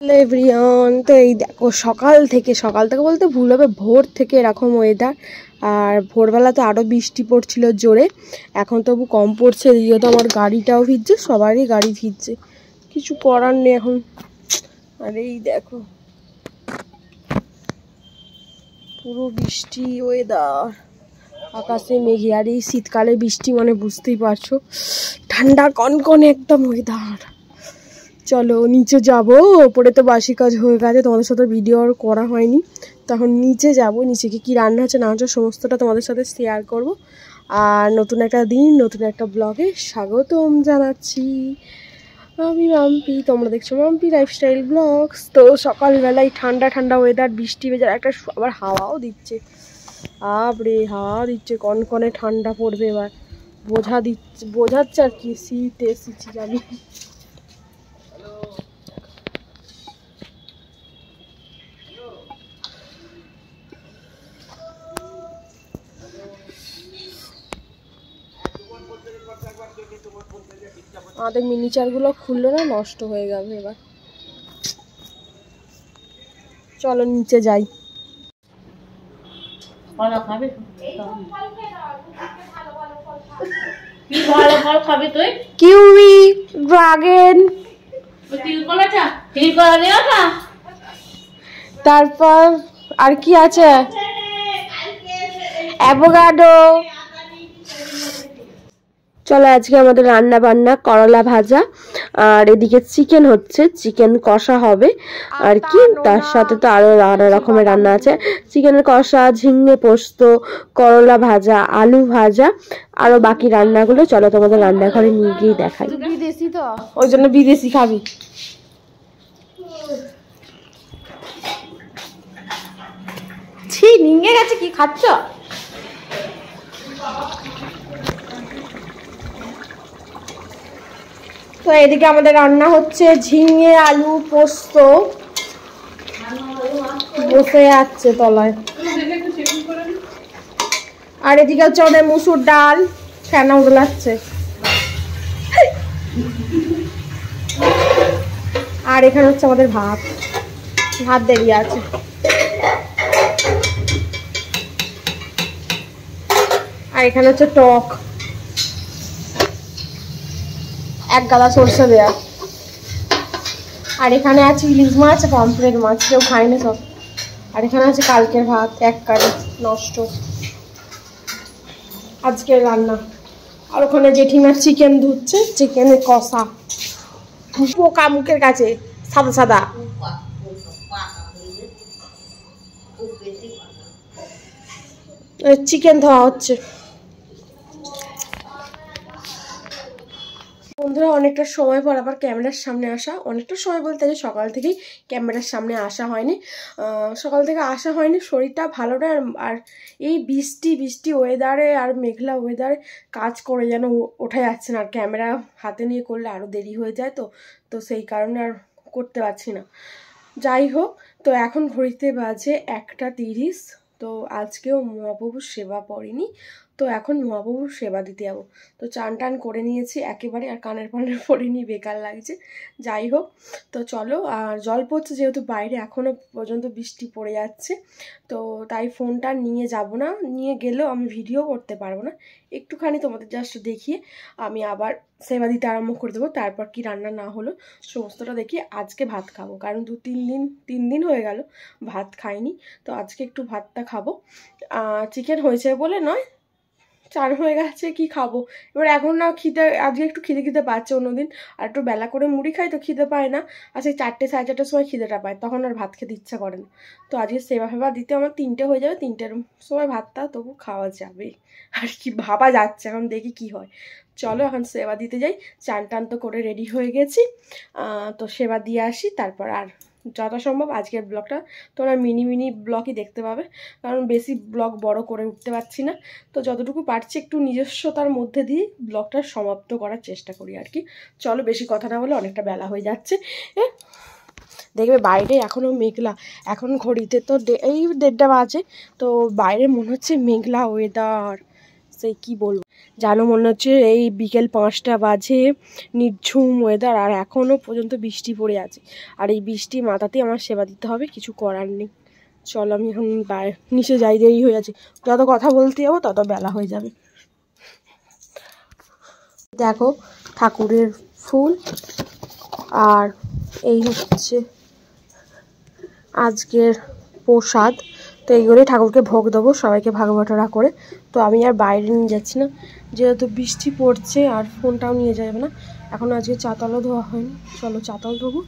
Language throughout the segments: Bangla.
হ্যালো এভরিওয়ান, তো এই দেখো সকাল থেকে বলতে ভুল হবে, ভোর থেকে এরকম ওয়েদার। আর ভোরবেলা তো আরও বৃষ্টি পড়ছিল জোরে, এখন তবু কম পড়ছে। এদিকে তো আমার গাড়িটাও ভিজছে, সবারই গাড়ি ভিজছে, কিছু করার নেই এখন। আর এই দেখো পুরো বৃষ্টি ওয়েদার, আকাশে মেঘে। আর এই শীতকালে বৃষ্টি মানে বুঝতেই পারছো, ঠান্ডা কনকনে একদম ওয়েদার। চলো নিচে যাব, ওপরে তো বাসি কাজ হয়ে গেছে, তোমাদের সাথে ভিডিও আর করা হয়নি। তখন নিচে যাব, নিচে কি রান্না হচ্ছে না হচ্ছে সমস্তটা তোমাদের সাথে শেয়ার করব। আর নতুন একটা দিন, নতুন একটা ব্লগে স্বাগতম জানাচ্ছি। আমি মাম্পি, তোমরা দেখছো মাম্পি লাইফস্টাইল ব্লগস। তো সকালবেলায় ঠান্ডা ঠান্ডা ওয়েদার, বৃষ্টি ভেজার একটা আবার হাওয়াও দিচ্ছে। আবরে হাওয়া দিচ্ছে, কনকনে ঠান্ডা পড়বে এবার, বোঝাচ্ছে আর কি। শীত এসেছি আমি। আমাদের মিনিচারগুলো খুললো না, নষ্ট হয়ে যাবে এবার। চলো নিচে যাই। কিউই, ড্রাগন, তারপর আর কি আছে, অ্যাভোকাডো। চলো আজকে আমাদের রান্না বান্না করলা ভাজা, আর এদিকে চিকেন হচ্ছে, চিকেন কষা হবে আর কি। তার সাথে তো আরো নানা রকমের রান্না আছে, চিকেনের কষা, ঝিঙে পোস্ত, করলা ভাজা, আলু ভাজা, আরো বাকি রান্নাগুলো চলো তোমাদের রান্নাঘরে নিয়ে গিয়ে দেখাই। বিদেশি তো, ওই জন্য বিদেশি খাবি। ছি, নিয়ে গেছে, কি খাচ্ছ? তো এদিকে আমাদের রান্না হচ্ছে ঝিঙে আলু পোস্ত, বসে যাচ্ছে তলায়। আর এদিকে হচ্ছে আমাদের মুসুর ডাল, ফেনা উড়লাচ্ছে। আর এখানে হচ্ছে আমাদের ভাত, ভাত দেরি আছে। আর এখানে হচ্ছে টক, এক গাদা সরষে দেয়া। আর এখানে আছে ইলিশ মাছ, পমফ্রেট মাছ, কেউ খায় না সব। আর এখানে আছে কালকের ভাত, এক কারি নষ্ট, আজকের রান্না। আর ওখানে জেঠিমার চিকেন ধুচ্ছে, চিকেনের কষা। পোকা মুখের কাছে, সাদা সাদা। চিকেন ধোয়া হচ্ছে। বন্ধুরা, অনেকটা সময় পর আবার ক্যামেরার সামনে আসা, অনেকটা সময় বলতে সকাল থেকেই ক্যামেরার সামনে আসা হয়নি। সকাল থেকে আসা হয়নি, শরীরটা ভালো না। আর এই বৃষ্টি ওয়েদারে আর মেঘলা ওয়েদারে কাজ করে যেন ওঠা যাচ্ছে না। আর ক্যামেরা হাতে নিয়ে করলে আরও দেরি হয়ে যায়, তো সেই কারণে আর করতে পারছি না। যাই হোক, তো এখন ঘড়িতে বাজে 1:30। তো আজকেও মহাপ্রভুর সেবা পড়েনি, তো এখন মহাপ্রভুর সেবা দিতে যাবো। তো চান টান করে নিয়েছি একেবারে, আর কানের পানের পড়েনি, বেকার লাগছে। যাই হোক, তো চলো। আর জল পড়ছে যেহেতু বাইরে, এখনও পর্যন্ত বৃষ্টি পড়ে যাচ্ছে, তো তাই ফোনটা নিয়ে যাব না। নিয়ে গেলেও আমি ভিডিও করতে পারবো না, একটুখানি তোমাদের জাস্ট দেখিয়ে আমি আবার সেবা দিতে আরম্ভ করে দেবো। তারপর কি রান্না না হলো সমস্তটা দেখিয়ে আজকে ভাত খাবো, কারণ 3 দিন হয়ে গেল ভাত খাইনি। তো আজকে একটু ভাতটা খাবো। চিকেন হয়েছে বলে নয়, চান হয়ে গেছে, কি খাবো এবার। এখন না খিদে, আজকে একটু খিদে পাচ্ছে, অন্যদিন আর একটু বেলা করে মুড়ি খাই তো খিদে পায় না। আর সেই 4টে সাড়ে 4টের সময় খিদেটা পায়, তখন আর ভাত খেতে ইচ্ছা করে না। তো আজকে সেবা ফেবা দিতে আমার 3টে হয়ে যাবে, 3টের সময় ভাতটা তবু খাওয়া যাবে আর কি, ভাবা যাচ্ছে। এখন দেখি কি হয়। চলো এখন সেবা দিতে যাই। চান টান তো করে রেডি হয়ে গেছি, তো সেবা দিয়ে আসি। তারপর আর যথাসম্ভব আজকের ব্লগটা তোমরা মিনি ব্লগই দেখতে পাবে, কারণ বেশি ব্লগ বড় করে উঠতে পারছি না। তো যতটুকু পারছি একটু নিজস্বতার মধ্যে দিয়ে ব্লগটা সমাপ্ত করার চেষ্টা করি আর কি। চলো, বেশি কথা না বলে, অনেকটা বেলা হয়ে যাচ্ছে। দেখবে বাইরে এখনও মেঘলা, এখন ঘড়িতে তো এই 1:30 বাজে, তো বাইরে মনে হচ্ছে মেঘলা ওয়েদার, সেই কি বলবো। জানো মনে হচ্ছে এই বিকেল 5টা বাজে, নির্ঝুম ওয়েদার, আর এখনও পর্যন্ত বৃষ্টি পড়ে আছে। আর এই বৃষ্টি মাথাতেই আমার সেবা দিতে হবে, কিছু করার নেই। চলো আমি এখন নিচে যাই, দেরি হয়ে যাচ্ছে। যত কথা বলতে যাবো তত বেলা হয়ে যাবে। দেখো ঠাকুরের ফুল, আর এই হচ্ছে আজকের প্রসাদ। তো এইগুলোই ঠাকুরকে ভোগ দেবো, সবাইকে ভাগ বাটোয়ারা করে। তো আমি আর বাইরে নিয়ে যাচ্ছি না, যেহেতু বৃষ্টি পড়ছে, আর ফোনটাও নিয়ে যাবে না। এখন আজকে চাতালও ধোয়া হয়নি, চলো চাতাল দেবো,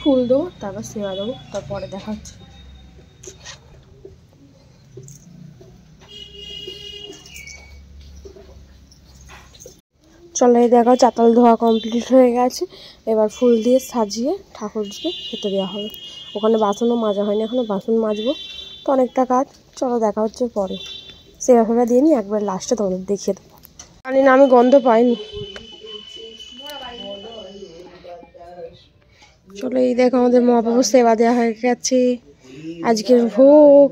ফুল দেবো, তারপর সেবা দেবো, তারপরে দেখা হচ্ছে। চলো এই দেখো চাতাল ধোয়া কমপ্লিট হয়ে গেছে। এবার ফুল দিয়ে সাজিয়ে ঠাকুরকে খেতে দেওয়া হবে। ওখানে বাসনও মাজা হয়নি, এখনও বাসন মাজবো, তো অনেকটা কাজ। চলো দেখা হচ্ছে পরে, সেবা ফেবা দিয়ে নিই, একবার লাস্টে তোমাদের দেখিয়ে দেবো। জানি না, আমি গন্ধ পাইনি। চলো এই দেখো আমাদের মহাপ্রভুর সেবা দেওয়া হয়ে গেছে, আজকের ভোগ।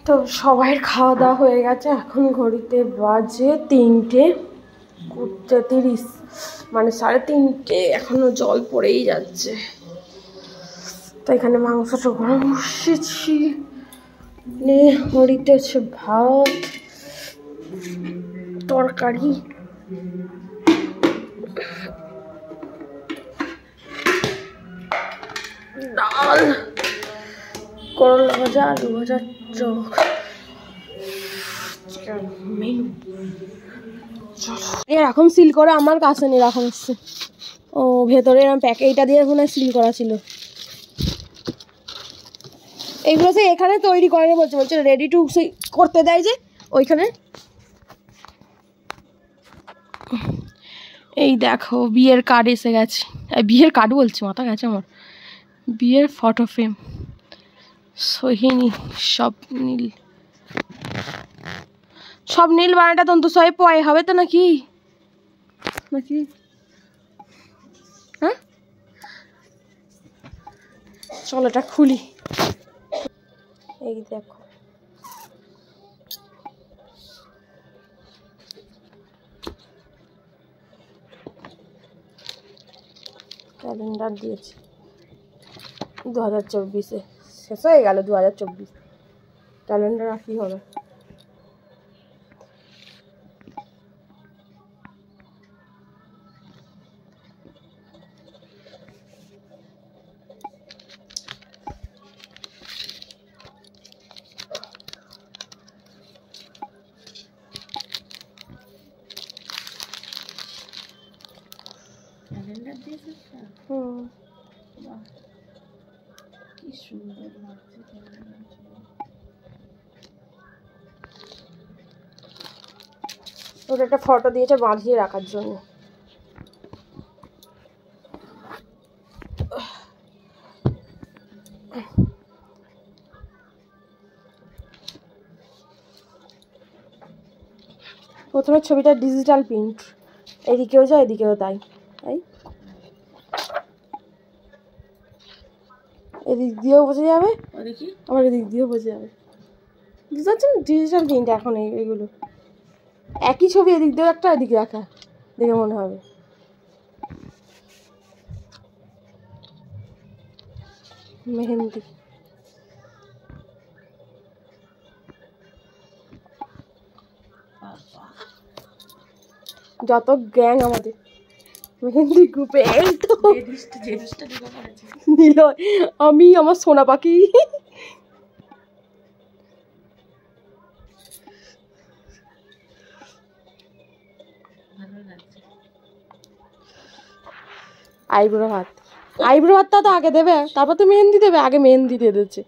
তো সবাই খাওয়া দাওয়া হয়ে গেছে, এখন ঘড়িতে বাজে 3:30, মানে 3:30, এখনো জল পড়েই যাচ্ছে। তো এখানে মাংসটা গরম বসেছি, হরিতে হচ্ছে ভাত, তরকারি, ডাল, করলা ভাজা, আলু ভাজা, চোখ, মেনু। এরকম সিল করে আমার কাছে নেই, এরকম এসছে। ও ভেতরে এরকম এইটা দিয়ে মনে সিল করা ছিল। এইগুলো সে এখানে তৈরি করে বলছে, বলছে রেডি টু করতে দেয় যে ওইখানে। এই দেখো বিয়ের কার্ড এসে গেছে, বিয়ের কার্ড বলছি, মাথা গেছে আমার। বিয়ের ফটো ফ্রেম, সোহিনী, সব নীল, সব নীল বানাটা তন্তু সবাই পয় হবে তো নাকি নাকি হ্যাঁ? চলো এটা খুলি। এই দেখো ক্যালেন্ডার দিয়েছে 2024-এ, শেষ হয়ে গেল 2024। ক্যালেন্ডার আর কি হবে। ক্যালেন্ডার দিয়েছে, কি সুন্দর লাগছে ক্যালেন্ডার। ওটা একটা ফটো দিয়েছে বাঁধিয়ে রাখার জন্য। প্রথমে ছবিটা ডিজিটাল প্রিন্ট, এদিকেও যায় এদিকেও তাই তাই, এদিক দিয়েও বোঝা যাবে, আবার এদিক দিয়েও বোঝা যাবে। বুঝতে পারছেন ডিজিটাল প্রিন্ট এখন এইগুলো একই ছবি, এদিক দিয়েও একটা এদিকে রাখা, দেখে মনে হবে। মেহেন্দি, যত গ্যাং আমাদের মেহেন্দি গ্রুপে, এই তো নিল আমি আমার সোনা পাখি। আইব্রো হাত, আইব্রো হাতটা তো আগে দেবে, তারপর তো মেহেন্দি দেবে, আগে মেহেন্দি দিয়ে দিচ্ছে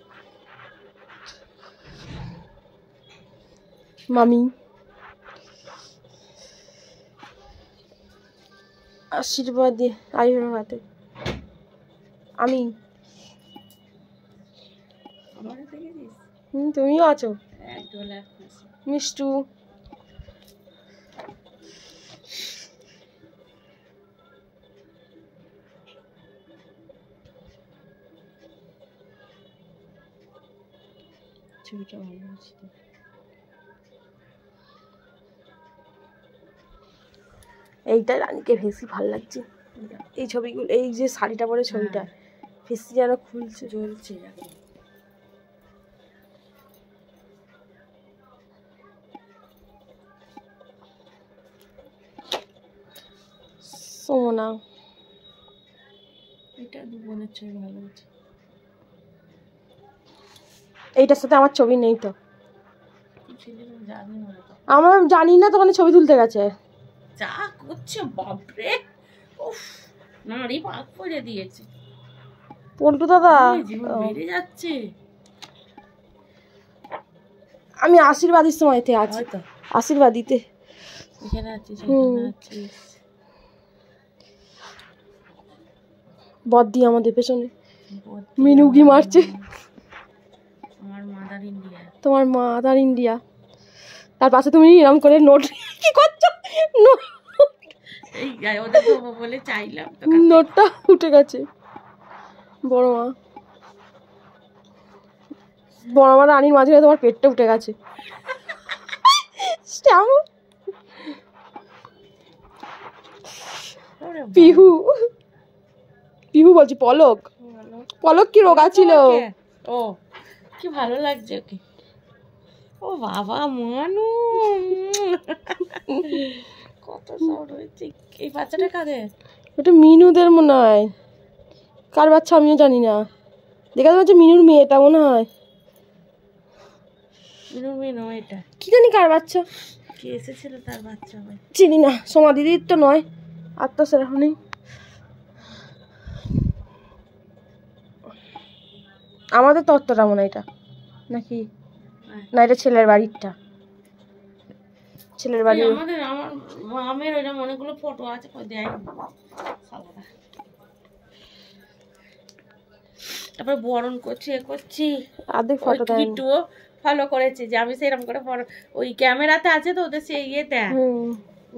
মামি। আশীর্বাদ দিয়ে আইব্রো হাতে আমি, তুমিও আছো মিষ্টু। ছবিটা ভালো হয়েছে। এইটা রানীকে বেশি ভালো লাগছে, এই ছবিগুলো, এই যে শাড়িটা পরে ছবিটা বেশি যেন খুলছে, জ্বলছে। সোমনা এটা দু বোনের ছবি ভালো হয়েছে। এইটার সাথে আমার ছবি নেই তো, জানি না, আমার জানি না, দোকানে ছবি তুলতে গেছে। যা করছে বাপরে, উফ নাড়ি পাক করে দিয়েছে। পল্টু দাদা জীবন বেড়ে যাচ্ছে। আমি আশীর্বাদের সময়তে আছি, আশীর্বাদিতে এখানে আছিস, এখানে আছিস। বদ্দি আমাদের পেছনে মিনুকি মারছে। আমার মাদার ইন্ডিয়া, তোমার মাদার ইন্ডিয়া, তার পাশে তুমি এরকম করে নোট কি করছো, এই ওদের দেবো বলে চাইলাম তো, নোটটা উঠে গেছে। বড় মা, বড় মা রানীর মাঝখানে তোমার পেটটা উঠে গেছে। পিহু, পিহু বলছি, পলক, পলক কি রোগা ছিল। ও কি ভালো লাগছে ওকে। ও বাবা মানু, কত সব রয়েছে। এই বাচ্চাটা কাদের? ওটা মিনুদের মনে হয়, কার বাচ্চা আমিও জানি না, দেখা যাচ্ছে মিনুর মেয়েটা মনে হয়। মিনুর মেয়ে নয় এটা, কি জানি কার বাচ্চা, কে এসেছিল তার বাচ্চা হয়, চিনি না। সোমা দিদির তো নয়, আর তো সেরকম নেই। আমাদের তত্ত্বটা মনে হয় এটা নাকি, না এটা ছেলের বাড়িরটা, ছেলের বাড়ি। আমাদের আমার মামের ওইরকম অনেকগুলো ফটো আছে, কই দেয় সালাদা। তারপরে বরণ করছি, এ করছি, আর্ধেক ফটো দেয়, একটুও ফলো করেছে যে আমি সেরকম করে ওই ক্যামেরাতে আছে তো ওদের সেই ইয়েতে,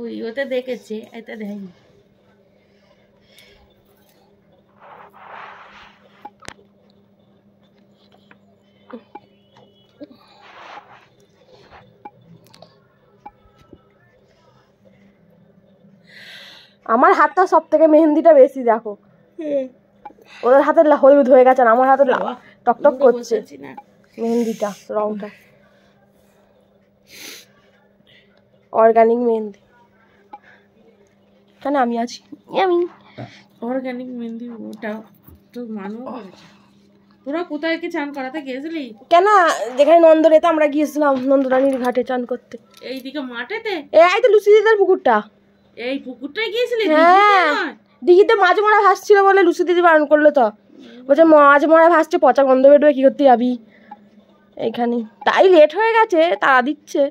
ওই ওতে দেখেছে, এতে দেয়নি। আমার হাতটা সব থেকে মেহেন্দিটা বেশি, দেখো ওদের হাতে হলুদ হয়ে গেছে, আর আমার হাতে টকটক করছে মেহেন্দিটা, রংটা অর্গানিক মেহেন্দি। কেন আমি আছি, আমি অর্গানিক মেহেন্দি, ওটা তো মানুষ করেছে। তোরা কোথায় কি চান করাতে গেছিলি? কেন, যেখানে নন্দনেতে আমরা গিয়েছিলাম, নন্দরানীর ঘাটে চান করতে। এইদিকে মাঠেতে, এই তো লুচি দিদার পুকুরটা, এই পুকুরটায় গিয়েছিলি? হ্যাঁ, দিঘিতে মাছ মরা ভাসছিল বলে লুচি দিদি বারণ করলো তো, বলছে মাছ মরা ভাসছে, পচা গন্ধ বেরোবে, কি করতে যাবি এইখানে, তাই লেট হয়ে গেছে, তারা দিচ্ছে।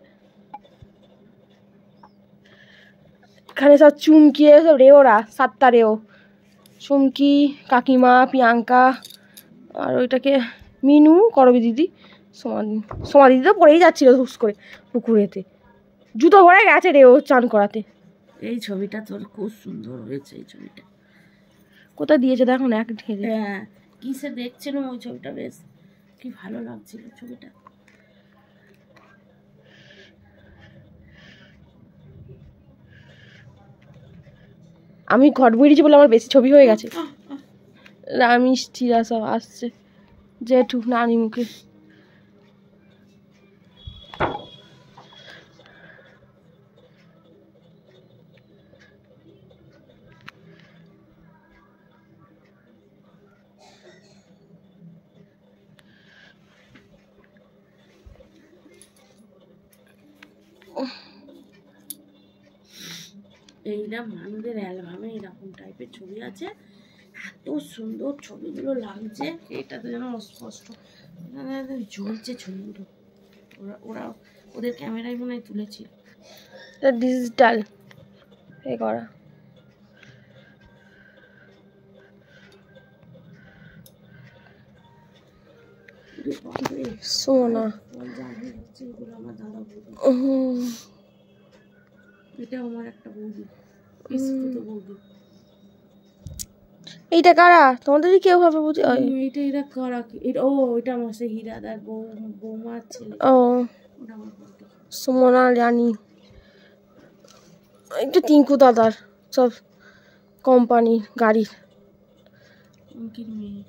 এখানে সব চুমকি সব রেওরা, 7টা রেও, চুমকি, কাকিমা, প্রিয়াঙ্কা, আর ওইটাকে মিনু, করবি দিদি, সোমা দিদি তো পড়েই যাচ্ছিল হুস করে পুকুরেতে, জুতো ভরে গেছে রেও চান করাতে। এই ছবিটা তোর খুব সুন্দর হয়েছে, এই ছবিটা কোথায় দিয়েছে দেখো না, এক ঢেলে। হ্যাঁ, কিসে দেখছিলাম ওই ছবিটা, বেশ কি ভালো লাগছিল ছবিটা। আমি ঘট বেরিয়েছি বলে আমার বেশি ছবি হয়ে গেছে। মিষ্টিরা সব আসছে, জেঠু নানি মুখে। এইটা মানুষের অ্যালবামে এরকম টাইপের ছবি আছে, এত সুন্দর ছবিগুলো লাগছে, এটাতে যেন অস্পষ্ট জ্বলছে ছবিগুলো। ওরা ওদের ক্যামেরায় মনে হয় তুলেছিল, ডিজিটাল এ করা। সোনা, আমার দাদা বৌদি, এটা আমার একটা বৌদি, বৌদি। এইটা কারা তোমাদেরই কেউ হবে বুঝি? এটা এরা কারা ও এটা আমার সেই হীরাদার বৌমার ছেলে। ও ওটা আমার বন্ধু। সুমনা জানি, এটা টিঙ্কু দাদার সব কোম্পানি গাড়ির। অঙ্কির মেয়ে,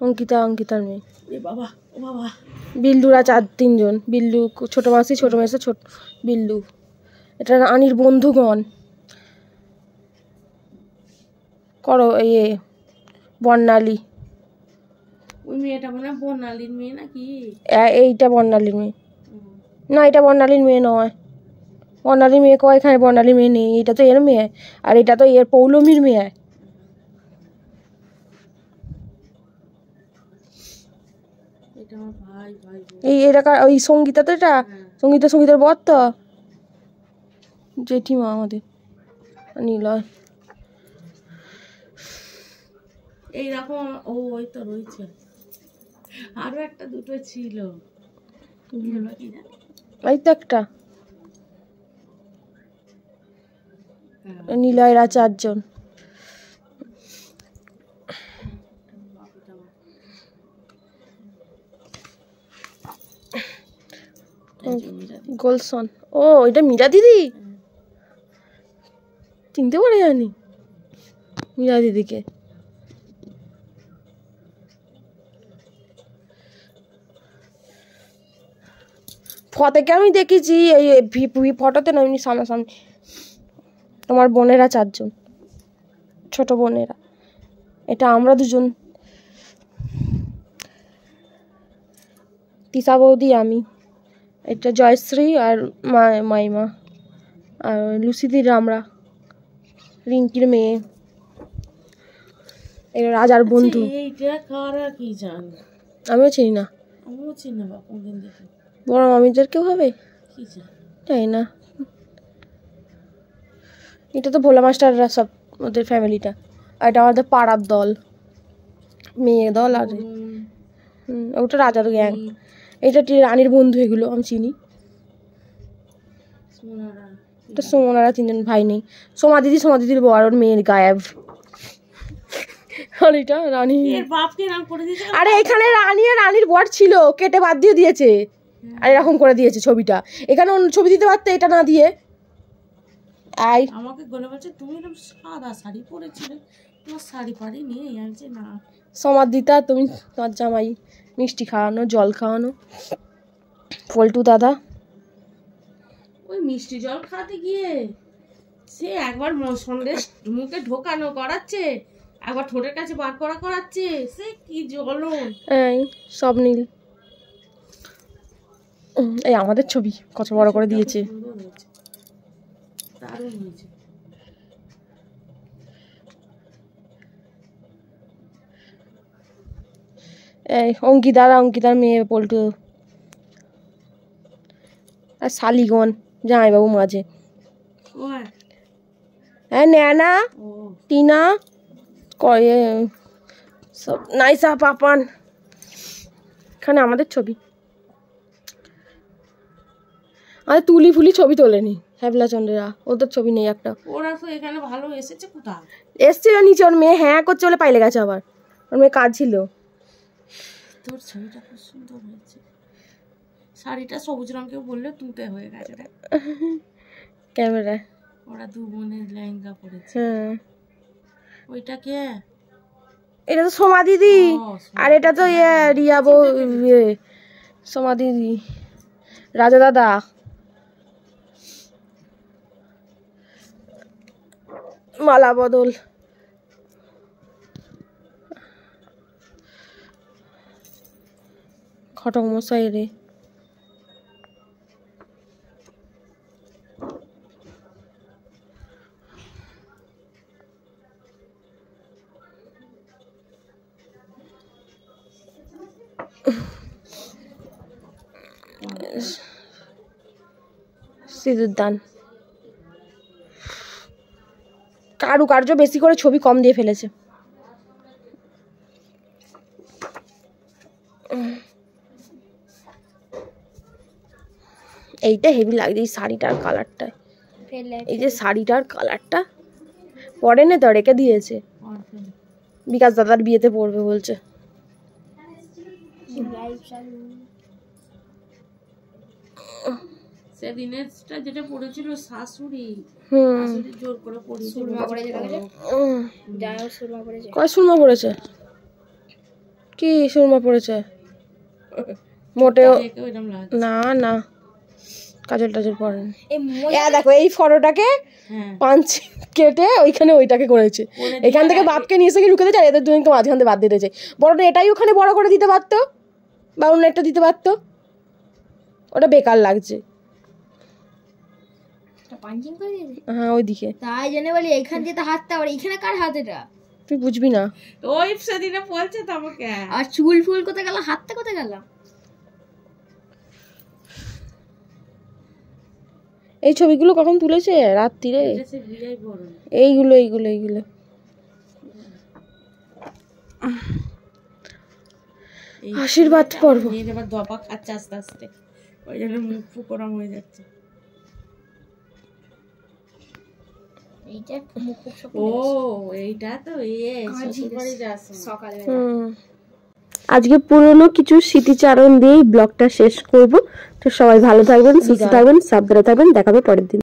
অঙ্কিতার মেয়ে। এ বাবা, ও বাবা। বিল্লুরা 4-3 জন, বিল্লু ছোট মাসি, ছোট মেসে, ছোট বিল্লু। এটা রানীর বন্ধুগণ। করো বর্ণালী। ওই মেয়েটা মনে হয় বর্ণালীর মেয়ে নাকি? এইটা বর্ণালীর মেয়ে না, এটা বর্ণালীর মেয়ে নয়। বর্ণালীর মেয়ে কয়, এখানে বর্ণালীর মেয়ে নেই। এটা তো এর মেয়ে, আর এটা তো এর পৌলমীর মেয়ে। এটা আমার ভাই ভাই। এটা ওই সঙ্গীতা তো, এটা সঙ্গীতার বর তো, জেঠিমা আমাদের নিলয়। এইরকম ওই তো রয়েছে, আরো একটা দুটো ছিল। এই তো একটা নিলয়রা 4 জন। গোলসন। ও এটা মীরা দিদি, চিনতে পারে জানি মীরা দিদিকে। ফটোকে আমি দেখেছি, এই ফটোতে না, এমনি সামনাসামনি। তোমার বোনেরা 4 জন, ছোট বোনেরা। এটা আমরা 2 জন, তিশা বৌদি, আমি। এটা জয়শ্রী আর মাইমা, আর লুসিদির আমরা, রিঙ্কির মেয়ে। এটা রাজার বন্ধু। এইটা কারা কি জানি, আমিও চিনি না। আমিও চিনি না বাবা, কোনদিন দেখি। বড় মামিদের কেউ হবে কি জানি, তাই না। এটা তো ভোলা মাস্টাররা সব, ওদের ফ্যামিলিটা। আর এটা আমাদের পাড়ার দল, মেয়ে দল। আর ওটা রাজার গ্যাং। এটা রানীর বন্ধু, এগুলো আমি চিনি। এটা সুমনারা 3 জন ভাই নেই। সোমা দিদির বর, ওর মেয়ের গায়েব। আর এটা রানী, আরে এখানে রানী আর রানীর বর ছিল, কেটে বাদ দিয়ে দিয়েছে, আর এরকম করে দিয়েছে ছবিটা। এখানে অন্য ছবি দিতে পারতে, এটা না দিয়ে। আমাকে বলে বলছে তুমি এরকম সাদা শাড়ি পরেছিলে, তোমার শাড়ি পাড়ি নিয়ে আনছে না। সমাদিতা, তুমি তোমার জামাই মিষ্টি খাওয়ানো, জল খাওয়ানো। পল্টু দাদা, ওই মিষ্টি জল খাওয়াতে গিয়ে সে একবার সন্দেশ মুখে ঢোকানো করাচ্ছে, একবার ঠোঁটের কাছে বার করাচ্ছে, সে কি জ্বলন। এই সব নীল। এই আমাদের ছবি কত বড় করে দিয়েছে। দারুণ হয়েছে। এই অঙ্কিতার মেয়ে পল্টু, আর শালিগণ জামাইবাবু মাঝে। হ্যাঁ, ন্যানা, টিনা, সব নাইসা, পাপান। এখানে আমাদের ছবি। আর তুলি ফুলি ছবি তোলেনি হ্যাবলা চন্দ্রেরা, ওদের ছবি নেই একটা। ওরা তো এখানে ভালো এসেছে কোথায়? এসছিল নিচে, ওর মেয়ে হ্যাঁ করছে বলে পাইলে গেছে আবার। ওর মেয়ে কাজ ছিল। তোর ছবিটা খুব সুন্দর হয়েছে। শাড়িটা সবুজ রঙেও বললে তুতে হয়ে গেছে রে ক্যামেরায়। ওরা 2 বোনের লেহেঙ্গা পরেছে। হ্যাঁ, ওইটা কে? এটা তো সোমা দিদি, আর এটা তো রিয়া বউ, সোমা দিদি, রাজা দাদা। মালা বদল। ঘটক মশাই রে। সিঁদুরদান। কারুকার্য বেশি করে, ছবি কম দিয়ে ফেলেছে। এইটা হেভি লাগছে, এই শাড়িটার কালারটা। এই যে শাড়িটার কালারটা পরে না তো, রেখে দিয়েছে। বিকাশ দাদার বিয়েতে পড়বে বলছে। সেদিনেরটা যেটা পড়েছিল শাশুড়ি, জোর করে পড়িয়েছিল। কয় সুরমা পড়েছে? কি সুরমা পড়েছে? মোটেও না না, কাজল টাজল পড়েনি। দেখো এই ফটোটাকে পাঁচ কেটে ওইখানে ওইটাকে করেছে। এখান থেকে বাপকে নিয়ে এসে ঢুকে দিয়েছে, আর এদের দুজনকে মাঝখান থেকে বাদ দিতেছে। বড়টা এটাই ওখানে বড় করে দিতে পারতো, বা অন্য একটা দিতে পারতো, ওটা বেকার লাগছে। হ্যাঁ ওইদিকে, তাই জন্য বলি এখান দিয়ে তো হাতটা, আর এখানে কার হাত এটা তুই বুঝবি না। ওই সেদিনে বলছে তো আমাকে। আর চুল ফুল কোথায় গেল, হাতটা কোথায় গেল? এই ছবিগুলো কখন তুলেছে? রাত্রিরে। এইগুলো এইগুলো এইগুলো আশীর্বাদ পর্ব। এবার দপা খাচ্ছে আস্তে আস্তে, ওই জন্য মুখ ফুকরাম হয়ে যাচ্ছে। এইটা তো সকালে। আজকে পুরনো কিছু স্মৃতিচারণ দিয়ে ব্লগটা শেষ করব। তো সবাই ভালো থাকবেন, সুস্থ থাকবেন, সাবধানে থাকবেন। দেখাবে পরের দিন।